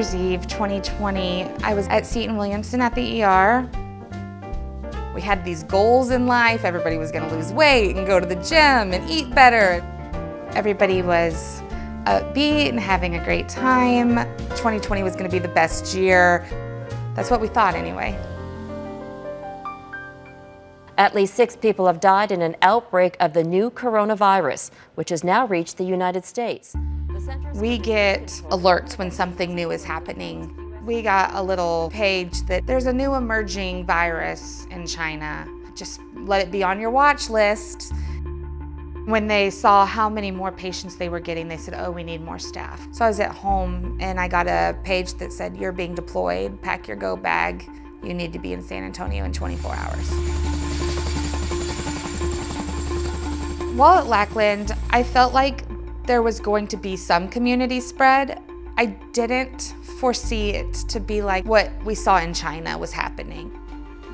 Year's Eve 2020, I was at Seton Williamson at the ER. We had these goals in life. Everybody was gonna lose weight and go to the gym and eat better. Everybody was upbeat and having a great time. 2020 was gonna be the best year. That's what we thought anyway. At least 6 people have died in an outbreak of the new coronavirus, which has now reached the United States. We get alerts when something new is happening. We got a little page that there's a new emerging virus in China. Just let it be on your watch list. When they saw how many more patients they were getting, they said, oh, we need more staff. So I was at home and I got a page that said, you're being deployed, pack your go bag. You need to be in San Antonio in 24 hours. While at Lackland, I felt like there was going to be some community spread. I didn't foresee it to be like what we saw in China was happening.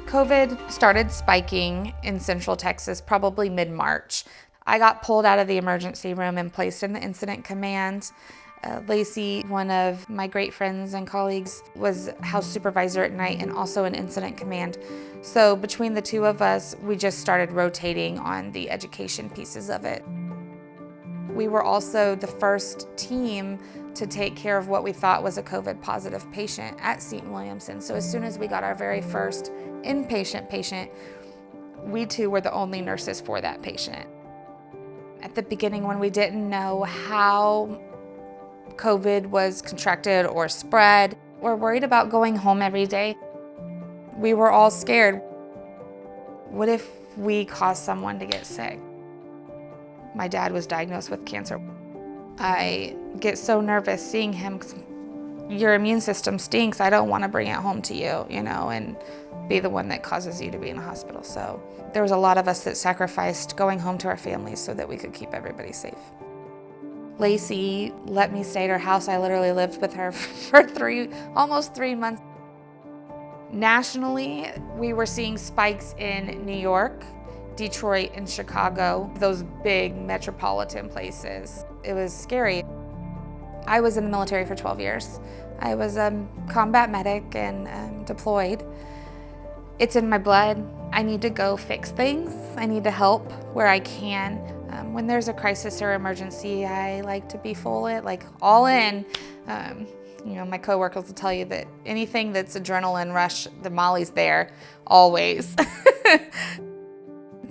COVID started spiking in Central Texas probably mid-March. I got pulled out of the emergency room and placed in the incident command. Lacey, one of my great friends and colleagues, was house supervisor at night and also in incident command. So between the two of us, we just started rotating on the education pieces of it. We were also the first team to take care of what we thought was a COVID positive patient at Seton Williamson. So as soon as we got our very first inpatient patient, we too were the only nurses for that patient. At the beginning, when we didn't know how COVID was contracted or spread, we're worried about going home every day. We were all scared. What if we caused someone to get sick? My dad was diagnosed with cancer. I get so nervous seeing him. Your immune system stinks. I don't want to bring it home to you, and be the one that causes you to be in a hospital. So there was a lot of us that sacrificed going home to our families so that we could keep everybody safe. Lacey let me stay at her house. I literally lived with her for almost 3 months. Nationally, we were seeing spikes in New York, Detroit, and Chicago, those big metropolitan places. It was scary. I was in the military for 12 years. I was a combat medic and deployed. It's in my blood. I need to go fix things. I need to help where I can. When there's a crisis or emergency, I like to be all in. My coworkers will tell you that anything that's adrenaline rush, the Molly's there, always.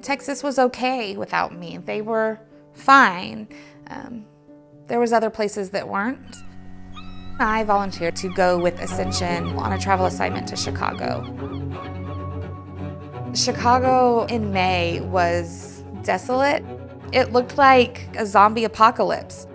Texas was okay without me. They were fine. There was other places that weren't. I volunteered to go with Ascension on a travel assignment to Chicago. Chicago in May was desolate. It looked like a zombie apocalypse.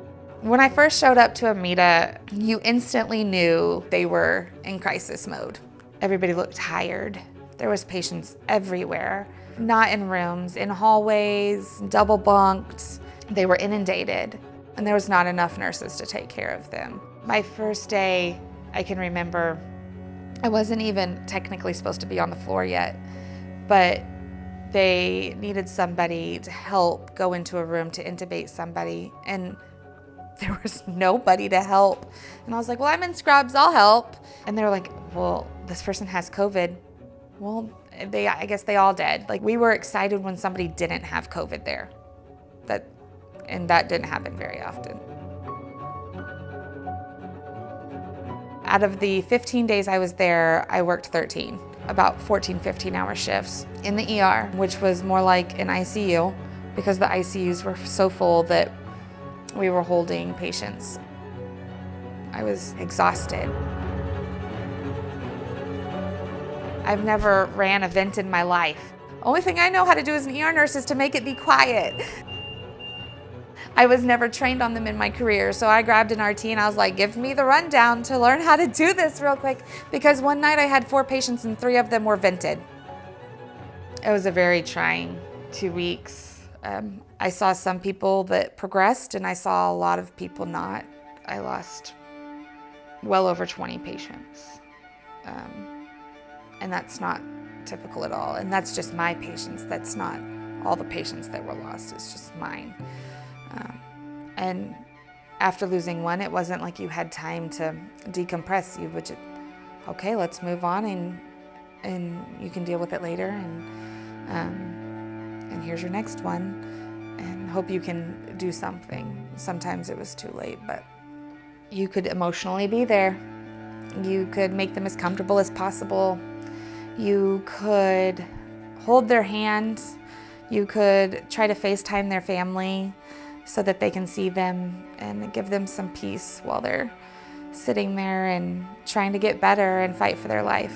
When I first showed up to Amita, you instantly knew they were in crisis mode. Everybody looked tired. There was patients everywhere, not in rooms, in hallways, double bunked. They were inundated, and there was not enough nurses to take care of them. My first day, I can remember, I wasn't even technically supposed to be on the floor yet, but they needed somebody to help go into a room to intubate somebody, and there was nobody to help. And I was like, well, I'm in scrubs, I'll help. And they were like, well, this person has COVID. Well, I guess they all did. We were excited when somebody didn't have COVID there. And that didn't happen very often. Out of the 15 days I was there, I worked 13, about 14, 15-hour shifts in the ER, which was more like an ICU because the ICUs were so full that we were holding patients. I was exhausted. I've never ran a vent in my life. Only thing I know how to do as an ER nurse is to make it be quiet. I was never trained on them in my career, so I grabbed an RT and I was like, give me the rundown to learn how to do this real quick, because one night I had 4 patients and 3 of them were vented. It was a very trying 2 weeks. I saw some people that progressed and I saw a lot of people not. I lost well over 20 patients. And that's not typical at all. And that's just my patients. That's not all the patients that were lost. It's just mine. And after losing one, it wasn't like you had time to decompress. You would just, okay, let's move on, and you can deal with it later, and here's your next one, and hope you can do something. Sometimes it was too late, but you could emotionally be there. You could make them as comfortable as possible. You could hold their hand. You could try to FaceTime their family so that they can see them and give them some peace while they're sitting there and trying to get better and fight for their life.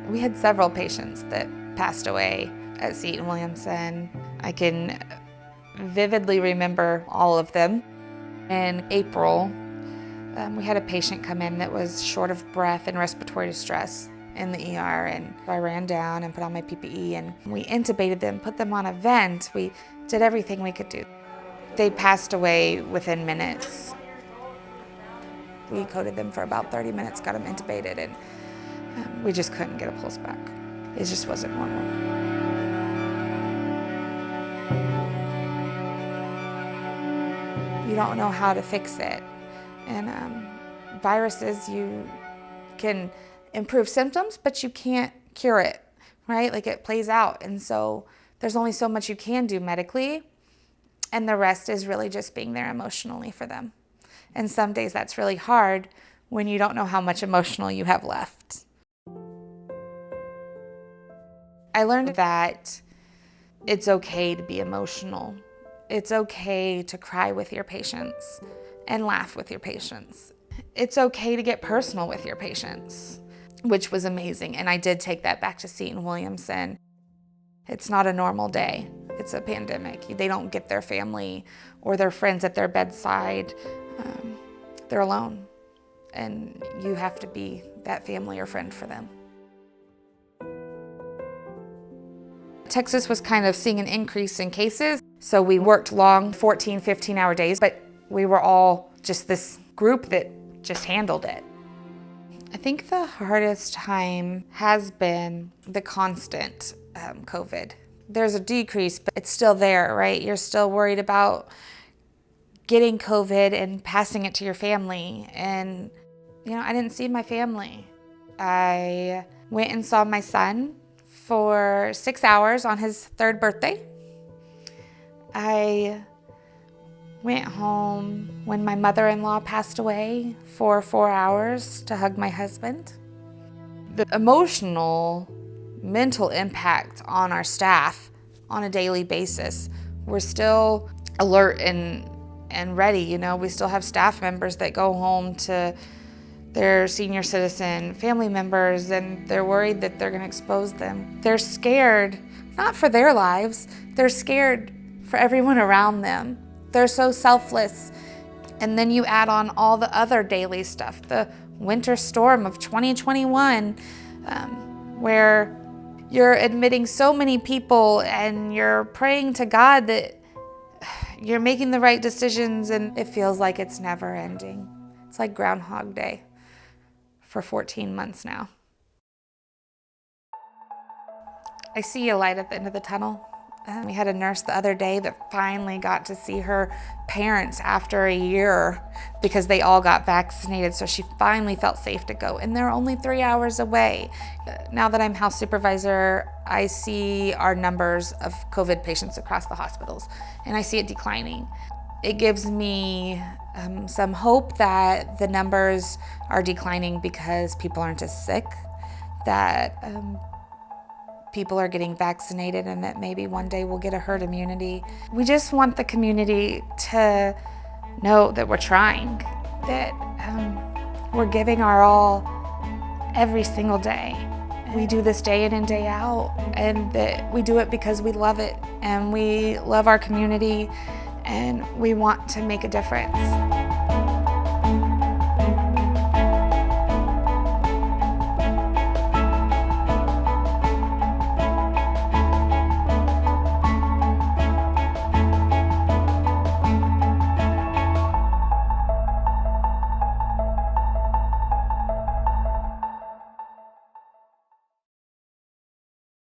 We had several patients that passed away at Seton Williamson. I can vividly remember all of them. In April, we had a patient come in that was short of breath and respiratory distress in the ER, and I ran down and put on my PPE, and we intubated them, put them on a vent. We did everything we could do. They passed away within minutes. We coded them for about 30 minutes, got them intubated, and we just couldn't get a pulse back. It just wasn't normal. You don't know how to fix it. And viruses, you can improve symptoms, but you can't cure it, right? Like, it plays out. And so there's only so much you can do medically, and the rest is really just being there emotionally for them. And some days that's really hard when you don't know how much emotional you have left. I learned that it's okay to be emotional. It's okay to cry with your patients and laugh with your patients. It's okay to get personal with your patients, which was amazing. And I did take that back to Seton Williamson. It's not a normal day. It's a pandemic. They don't get their family or their friends at their bedside. They're alone. And you have to be that family or friend for them. Texas was kind of seeing an increase in cases. So we worked long 14, 15-hour days, but we were all just this group that just handled it. I think the hardest time has been the constant COVID. There's a decrease, but it's still there, right? You're still worried about getting COVID and passing it to your family. And, I didn't see my family. I went and saw my son for 6 hours on his 3rd birthday. I went home when my mother-in-law passed away for 4 hours to hug my husband. The emotional, mental impact on our staff on a daily basis, we're still alert and ready. We still have staff members that go home to their senior citizen family members, and they're worried that they're going to expose them. They're scared, not for their lives, they're scared for everyone around them. They're so selfless. And then you add on all the other daily stuff, the winter storm of 2021, where you're admitting so many people and you're praying to God that you're making the right decisions, and it feels like it's never ending. It's like Groundhog Day for 14 months now. I see a light at the end of the tunnel. We had a nurse the other day that finally got to see her parents after a year because they all got vaccinated, so she finally felt safe to go. And they're only 3 hours away. Now that I'm house supervisor, I see our numbers of COVID patients across the hospitals, and I see it declining. It gives me some hope that the numbers are declining because people aren't as sick, that people are getting vaccinated, and that maybe one day we'll get a herd immunity. We just want the community to know that we're trying, that we're giving our all every single day. We do this day in and day out, and that we do it because we love it, and we love our community, and we want to make a difference.